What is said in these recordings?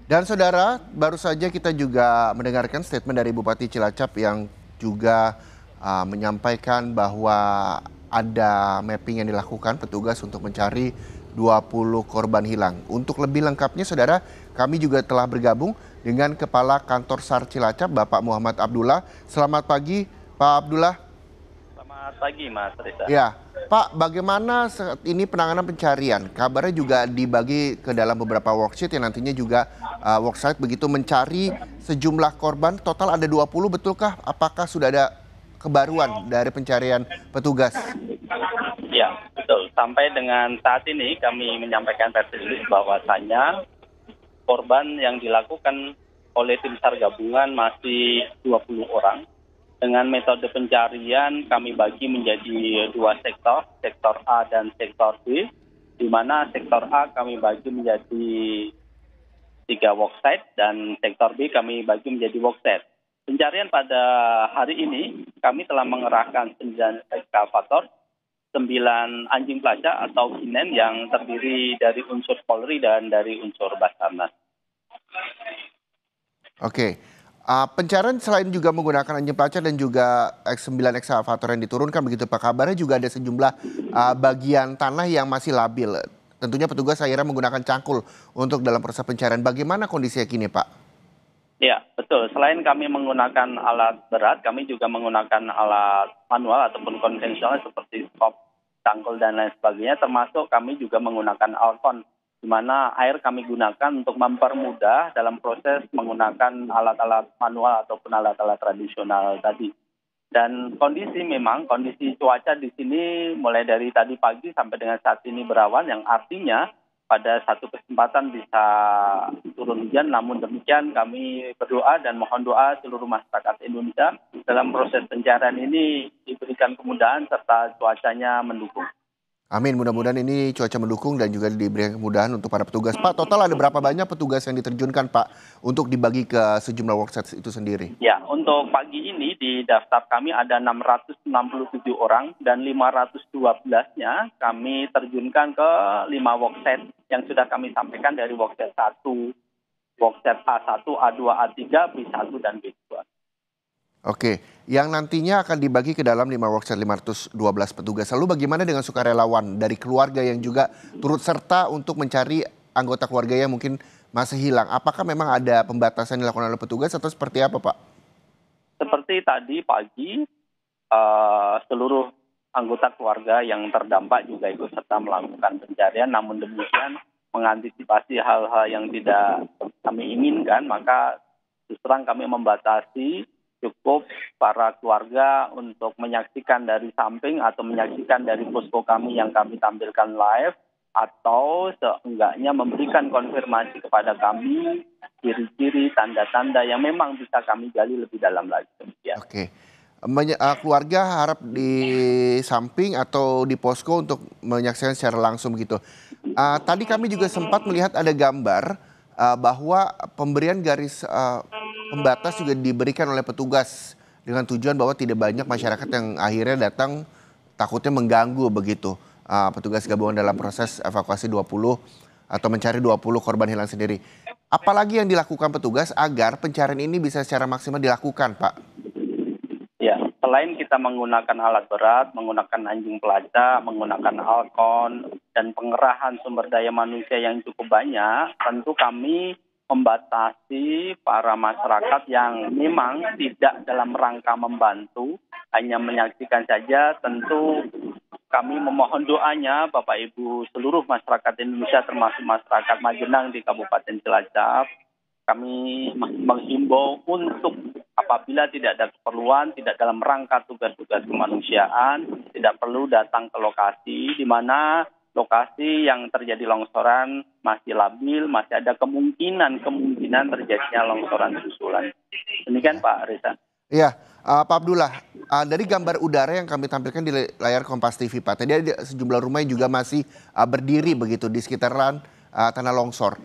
Dan saudara, baru saja kita juga mendengarkan statement dari Bupati Cilacap yang juga menyampaikan bahwa ada mapping yang dilakukan petugas untuk mencari 20 korban hilang. Untuk lebih lengkapnya saudara, kami juga telah bergabung dengan Kepala Kantor SAR Cilacap, Bapak Muhammad Abdullah. Selamat pagi, Pak Abdullah. Selamat pagi, Mas Reza. Ya, Pak, bagaimana saat ini penanganan pencarian? Kabarnya juga dibagi ke dalam beberapa worksheet yang nantinya juga worksite begitu mencari sejumlah korban. Total ada 20, betulkah? Apakah sudah ada kebaruan dari pencarian petugas? Ya, betul. Sampai dengan saat ini kami menyampaikan press release bahwasanya korban yang dilakukan oleh tim SAR gabungan masih 20 orang. Dengan metode pencarian kami bagi menjadi dua sektor A dan sektor B, di mana sektor A kami bagi menjadi 3 worksite dan sektor B kami bagi menjadi worksite. Pencarian pada hari ini kami telah mengerahkan 9 ekskavator, 9 anjing pelacak atau kinen yang terdiri dari unsur Polri dan dari unsur Basarnas. Oke. Pencarian selain juga menggunakan anjing pelacak dan juga X9 ekskavator yang diturunkan begitu Pak, kabarnya juga ada sejumlah bagian tanah yang masih labil. Tentunya petugas akhirnya menggunakan cangkul untuk dalam proses pencarian. Bagaimana kondisinya kini Pak? Ya, betul. Selain kami menggunakan alat berat, kami juga menggunakan alat manual ataupun konvensional seperti skop, cangkul, dan lain sebagainya, termasuk kami juga menggunakan alkon, di mana air kami gunakan untuk mempermudah dalam proses menggunakan alat-alat manual ataupun alat-alat tradisional tadi. Dan kondisi cuaca di sini mulai dari tadi pagi sampai dengan saat ini berawan, yang artinya pada satu kesempatan bisa turun hujan. Namun demikian kami berdoa dan mohon doa seluruh masyarakat Indonesia dalam proses pencarian ini diberikan kemudahan serta cuacanya mendukung. Amin, mudah-mudahan ini cuaca mendukung dan juga diberikan kemudahan untuk para petugas. Pak, total ada berapa banyak petugas yang diterjunkan Pak untuk dibagi ke sejumlah workshops itu sendiri? Ya, untuk pagi ini di daftar kami ada 667 orang dan 512-nya kami terjunkan ke 5 workshop yang sudah kami sampaikan dari workshop 1, workshop A1, A2, A3, B1, dan B2. Oke, yang nantinya akan dibagi ke dalam 5 workshop 512 petugas. Lalu bagaimana dengan sukarelawan dari keluarga yang juga turut serta untuk mencari anggota keluarga yang mungkin masih hilang? Apakah memang ada pembatasan yang dilakukan oleh petugas atau seperti apa Pak? Seperti tadi pagi, seluruh anggota keluarga yang terdampak juga ikut serta melakukan pencarian. Namun demikian, mengantisipasi hal-hal yang tidak kami inginkan, maka terus terang kami membatasi cukup para keluarga untuk menyaksikan dari samping atau menyaksikan dari posko kami yang kami tampilkan live, atau seenggaknya memberikan konfirmasi kepada kami ciri-ciri, tanda-tanda yang memang bisa kami gali lebih dalam lagi. Ya. Oke, keluarga harap di samping atau di posko untuk menyaksikan secara langsung gitu. Tadi kami juga sempat melihat ada gambar bahwa pemberian garis pembatas juga diberikan oleh petugas dengan tujuan bahwa tidak banyak masyarakat yang akhirnya datang takutnya mengganggu begitu petugas gabungan dalam proses evakuasi 20 atau mencari 20 korban hilang sendiri. Apalagi yang dilakukan petugas agar pencarian ini bisa secara maksimal dilakukan, Pak? Ya, selain kita menggunakan alat berat, menggunakan anjing pelacak, menggunakan alkon, dan pengerahan sumber daya manusia yang cukup banyak, tentu kami membatasi para masyarakat yang memang tidak dalam rangka membantu, hanya menyaksikan saja. Tentu kami memohon doanya Bapak Ibu seluruh masyarakat Indonesia termasuk masyarakat Majenang di Kabupaten Cilacap. Kami menghimbau untuk apabila tidak ada keperluan, tidak dalam rangka tugas-tugas kemanusiaan, tidak perlu datang ke lokasi di mana lokasi yang terjadi longsoran masih labil, masih ada kemungkinan terjadinya longsoran susulan. Demikian Pak Reza. Iya, Pak Abdullah, dari gambar udara yang kami tampilkan di layar Kompas TV, Pak, tadi ada sejumlah rumah yang juga masih berdiri begitu di sekitaran tanah longsor.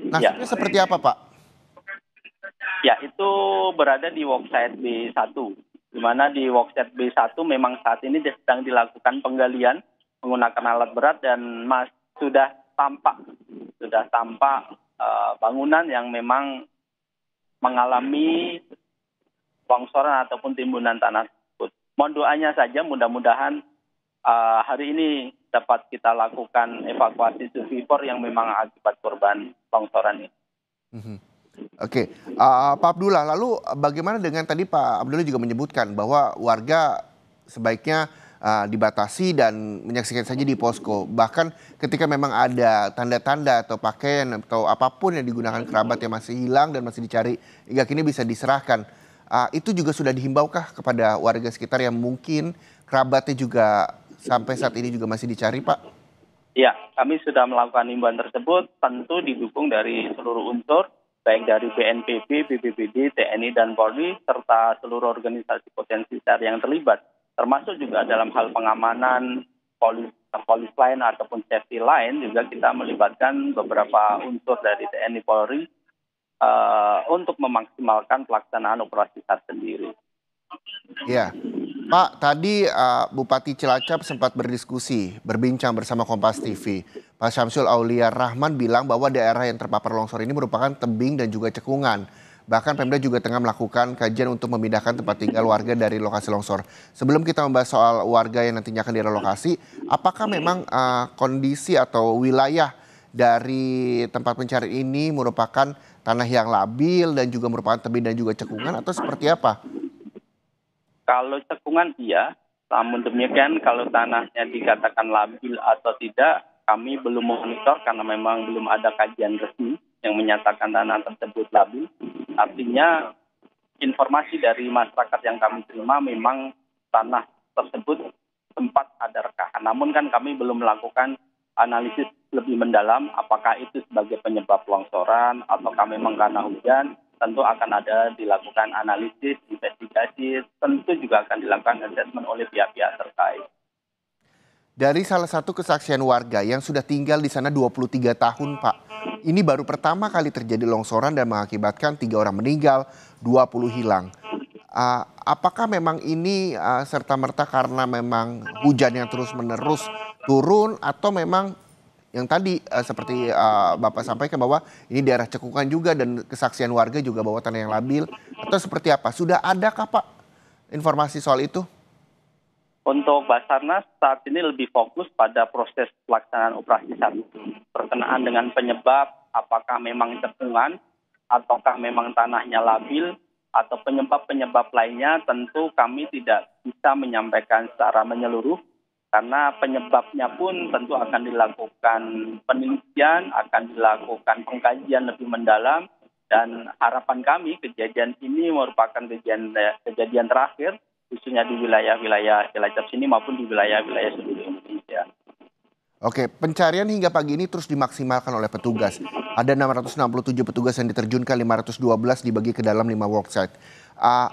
Nasibnya seperti apa, Pak? Ya, itu berada di worksite B1, di mana di worksite B1 memang saat ini sedang dilakukan penggalian menggunakan alat berat dan sudah tampak bangunan yang memang mengalami longsoran ataupun timbunan tanah tersebut. Mohon doanya saja, mudah-mudahan hari ini dapat kita lakukan evakuasi survivor yang memang akibat korban longsoran ini. Mhm. Oke, Pak Abdullah, lalu bagaimana dengan tadi Pak Abdullah juga menyebutkan bahwa warga sebaiknya dibatasi dan menyaksikan saja di posko. Bahkan ketika memang ada tanda-tanda atau pakaian atau apapun yang digunakan kerabat yang masih hilang dan masih dicari hingga kini bisa diserahkan. Itu juga sudah dihimbaukan kepada warga sekitar yang mungkin kerabatnya juga sampai saat ini juga masih dicari, Pak? Ya, kami sudah melakukan himbauan tersebut, tentu didukung dari seluruh unsur, baik dari BNPB, BPBD, TNI, dan Polri, serta seluruh organisasi potensi cari yang terlibat. Termasuk juga dalam hal pengamanan polis lain ataupun safety lain, juga kita melibatkan beberapa unsur dari TNI Polri untuk memaksimalkan pelaksanaan operasi SAR sendiri. Ya, Pak, tadi Bupati Cilacap sempat berdiskusi, berbincang bersama Kompas TV. Pak Syamsul Aulia Rahman bilang bahwa daerah yang terpapar longsor ini merupakan tebing dan juga cekungan. Bahkan Pemda juga tengah melakukan kajian untuk memindahkan tempat tinggal warga dari lokasi longsor. Sebelum kita membahas soal warga yang nantinya akan direlokasi, apakah memang kondisi atau wilayah dari tempat pencarian ini merupakan tanah yang labil dan juga merupakan tebing dan juga cekungan atau seperti apa? Kalau cekungan iya, namun demikian kalau tanahnya dikatakan labil atau tidak, kami belum memonitor karena memang belum ada kajian resmi yang menyatakan tanah tersebut labil. Artinya informasi dari masyarakat yang kami terima memang tanah tersebut sempat ada rekahan. Namun kan kami belum melakukan analisis lebih mendalam apakah itu sebagai penyebab longsoran ataukah memang karena hujan. Tentu akan ada dilakukan analisis, investigasi, tentu juga akan dilakukan assessment oleh pihak-pihak terkait. Dari salah satu kesaksian warga yang sudah tinggal di sana 23 tahun, Pak. Ini baru pertama kali terjadi longsoran dan mengakibatkan 3 orang meninggal, 20 hilang. Apakah memang ini serta-merta karena memang hujan yang terus-menerus turun atau memang yang tadi seperti Bapak sampaikan bahwa ini daerah cekungan juga dan kesaksian warga juga bahwa tanah yang labil atau seperti apa? Sudah adakah Pak informasi soal itu? Untuk Basarnas saat ini lebih fokus pada proses pelaksanaan operasi SAR. Berkenaan dengan penyebab, apakah memang cekungan, ataukah memang tanahnya labil, atau penyebab-penyebab lainnya tentu kami tidak bisa menyampaikan secara menyeluruh, karena penyebabnya pun tentu akan dilakukan penelitian, akan dilakukan pengkajian lebih mendalam, dan harapan kami kejadian ini merupakan kejadian terakhir, khususnya di wilayah-wilayah Cilacap sini maupun di wilayah-wilayah seluruh Indonesia. Oke, pencarian hingga pagi ini terus dimaksimalkan oleh petugas. Ada 667 petugas yang diterjunkan, 512 dibagi ke dalam 5 worksite.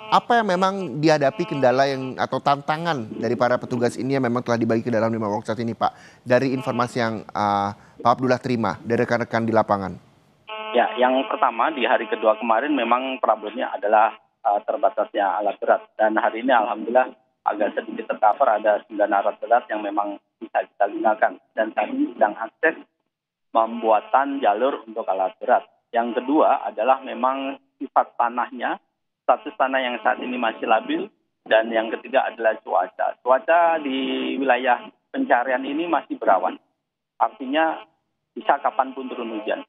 Apa yang memang dihadapi kendala yang atau tantangan dari para petugas ini yang memang telah dibagi ke dalam 5 worksite ini, Pak? Dari informasi yang Pak Abdullah terima dari rekan-rekan di lapangan. Ya, yang pertama di hari kedua kemarin memang problemnya adalah terbatasnya alat berat. Dan hari ini alhamdulillah agak sedikit tercover, ada 9 alat berat yang memang bisa kita gunakan. Dan kami sedang akses pembuatan jalur untuk alat berat. Yang kedua adalah memang sifat tanahnya, status tanah yang saat ini masih labil. Dan yang ketiga adalah cuaca. Cuaca di wilayah pencarian ini masih berawan. Artinya bisa kapanpun turun hujan.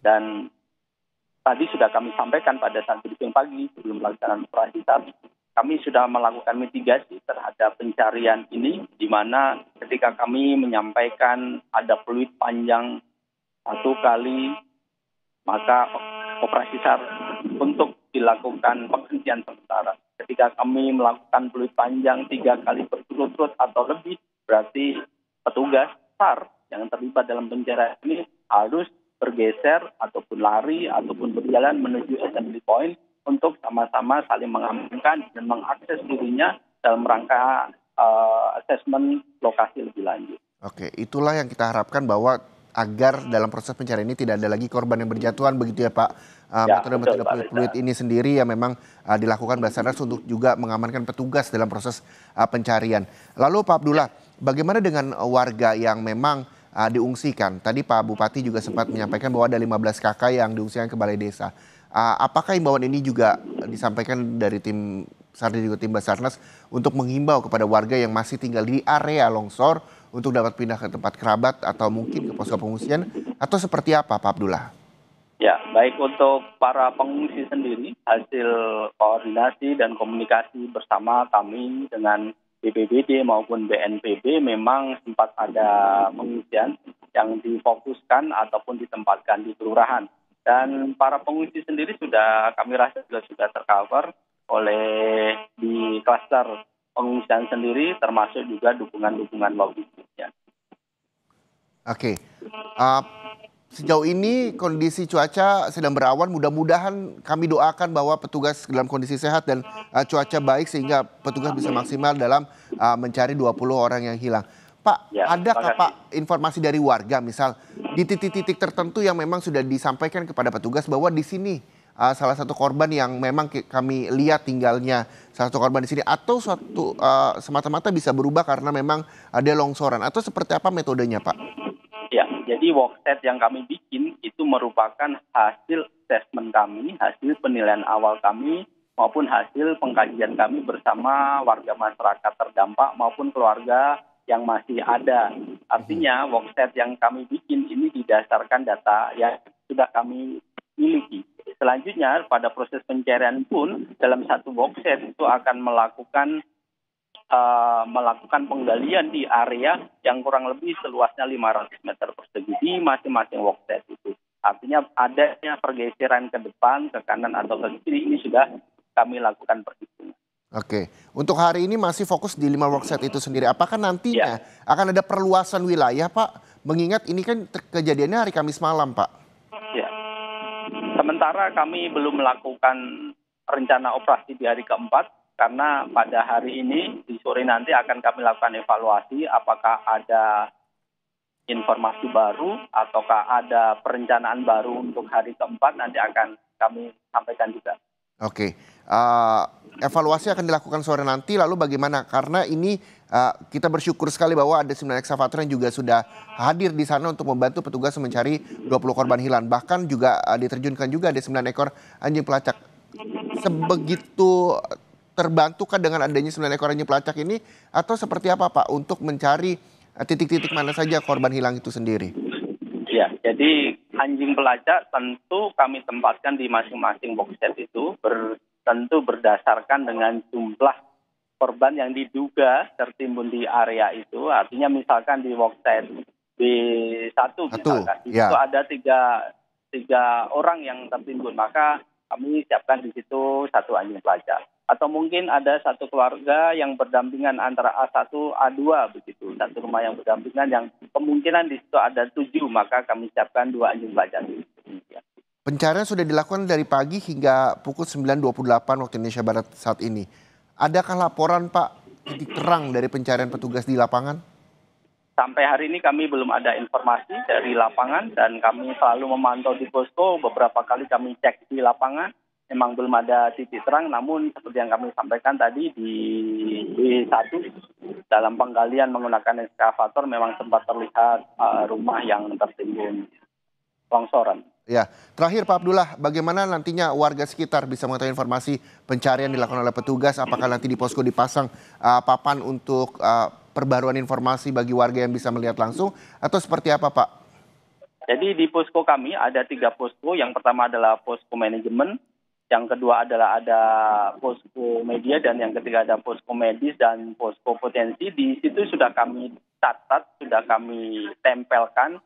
Dan tadi sudah kami sampaikan pada saat briefing pagi sebelum pelaksanaan operasi SAR, kami sudah melakukan mitigasi terhadap pencarian ini, di mana ketika kami menyampaikan ada fluid panjang 1 kali, maka operasi SAR untuk dilakukan penghentian sementara. Ketika kami melakukan fluid panjang 3 kali berturut-turut atau lebih, berarti petugas SAR yang terlibat dalam pencarian ini harus bergeser ataupun lari ataupun berjalan menuju assembly point untuk sama-sama saling mengamankan dan mengakses dirinya dalam rangka asesmen lokasi lebih lanjut. Oke, itulah yang kita harapkan bahwa agar dalam proses pencarian ini tidak ada lagi korban yang berjatuhan begitu ya Pak. Metode-metode fluid ini sendiri yang memang dilakukan Basarnas untuk juga mengamankan petugas dalam proses pencarian. Lalu Pak Abdullah, bagaimana dengan warga yang memang diungsikan. Tadi Pak Bupati juga sempat menyampaikan bahwa ada 15 kakak yang diungsikan ke balai desa. Apakah himbauan ini juga disampaikan dari tim SAR dan juga tim Basarnas untuk menghimbau kepada warga yang masih tinggal di area longsor untuk dapat pindah ke tempat kerabat atau mungkin ke posko pengungsian atau seperti apa Pak Abdullah? Ya, baik untuk para pengungsi sendiri, hasil koordinasi dan komunikasi bersama kami dengan BPBD maupun BNPB memang sempat ada pengungsian yang difokuskan ataupun ditempatkan di kelurahan. Dan para pengungsi sendiri kami rasa sudah tercover oleh di klaster pengungsian sendiri, termasuk juga dukungan-dukungan logistiknya. Oke. Sejauh ini kondisi cuaca sedang berawan, mudah-mudahan kami doakan bahwa petugas dalam kondisi sehat dan cuaca baik sehingga petugas bisa maksimal dalam mencari 20 orang yang hilang. Pak, Ya, adakah Pak informasi dari warga misal di titik-titik tertentu yang memang sudah disampaikan kepada petugas bahwa di sini salah satu korban yang memang kami lihat tinggalnya salah satu korban di sini atau suatu semata-mata bisa berubah karena memang ada longsoran atau seperti apa metodenya Pak? Ya, jadi workset yang kami bikin itu merupakan hasil assessment kami, hasil penilaian awal kami, maupun hasil pengkajian kami bersama warga masyarakat terdampak maupun keluarga yang masih ada. Artinya workset yang kami bikin ini didasarkan data yang sudah kami miliki. Selanjutnya pada proses pencarian pun dalam satu workset itu akan melakukan penggalian di area yang kurang lebih seluasnya 500 meter persegi di masing-masing workset itu. Artinya adanya pergeseran ke depan, ke kanan atau ke kiri ini sudah kami lakukan perhitungan. Oke, untuk hari ini masih fokus di 5 workset itu sendiri. Apakah nantinya akan ada perluasan wilayah Pak? Mengingat ini kan kejadiannya hari Kamis malam Pak. Ya, sementara kami belum melakukan rencana operasi di hari keempat. Karena pada hari ini, di sore nanti akan kami lakukan evaluasi apakah ada informasi baru ataukah ada perencanaan baru untuk hari keempat nanti akan kami sampaikan juga. Oke, evaluasi akan dilakukan sore nanti lalu bagaimana? Karena ini kita bersyukur sekali bahwa ada 9 eksavator yang juga sudah hadir di sana untuk membantu petugas mencari 20 korban hilang. Bahkan juga diterjunkan juga ada 9 ekor anjing pelacak. Sebegitu terbantukah dengan adanya 9 ekor anjing pelacak ini atau seperti apa Pak untuk mencari titik-titik mana saja korban hilang itu sendiri? Ya, jadi anjing pelacak tentu kami tempatkan di masing-masing boxset itu tentu berdasarkan dengan jumlah korban yang diduga tertimbun di area itu. Artinya misalkan di boxset B1 misalkan, itu ada tiga orang yang tertimbun, maka kami siapkan di situ 1 anjing pelacak. Atau mungkin ada satu keluarga yang berdampingan antara A1, A2 begitu. Satu rumah yang berdampingan yang kemungkinan di situ ada 7, maka kami siapkan 2 anjing pelacak. Pencarian sudah dilakukan dari pagi hingga pukul 9.28 waktu Indonesia Barat saat ini. Adakah laporan Pak titik terang dari pencarian petugas di lapangan? Sampai hari ini kami belum ada informasi dari lapangan dan kami selalu memantau di posko. Beberapa kali kami cek di lapangan. Memang belum ada titik terang, namun seperti yang kami sampaikan tadi di B1 dalam penggalian menggunakan ekskavator memang sempat terlihat rumah yang tertimbun longsoran. Ya, terakhir Pak Abdullah, bagaimana nantinya warga sekitar bisa mengetahui informasi pencarian dilakukan oleh petugas? Apakah nanti di posko dipasang papan untuk perbaruan informasi bagi warga yang bisa melihat langsung atau seperti apa Pak? Jadi di posko kami ada 3 posko. Yang pertama adalah posko manajemen. Yang kedua adalah ada posko media dan yang ketiga ada posko medis dan posko potensi. Di situ sudah kami catat, sudah kami tempelkan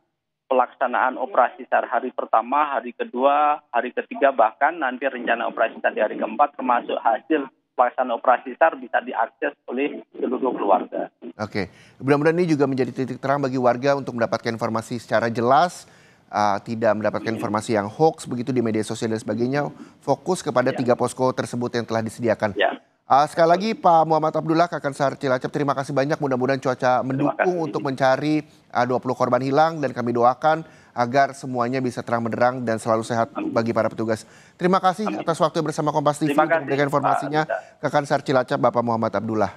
pelaksanaan operasi SAR hari pertama, hari kedua, hari ketiga, bahkan nanti rencana operasi SAR di hari keempat termasuk hasil pelaksanaan operasi SAR bisa diakses oleh seluruh keluarga. Oke, mudah-mudahan ini juga menjadi titik terang bagi warga untuk mendapatkan informasi secara jelas. Tidak mendapatkan informasi yang hoax begitu di media sosial dan sebagainya, fokus kepada 3 posko tersebut yang telah disediakan. Sekali lagi Pak Muhammad Abdullah, Kakang SAR Cilacap, terima kasih banyak. Mudah-mudahan cuaca mendukung untuk mencari 20 korban hilang dan kami doakan agar semuanya bisa terang benderang dan selalu sehat bagi para petugas. Terima kasih atas waktu bersama Kompas TV untuk memberikan informasinya. Kakang SAR Cilacap, Bapak Muhammad Abdullah.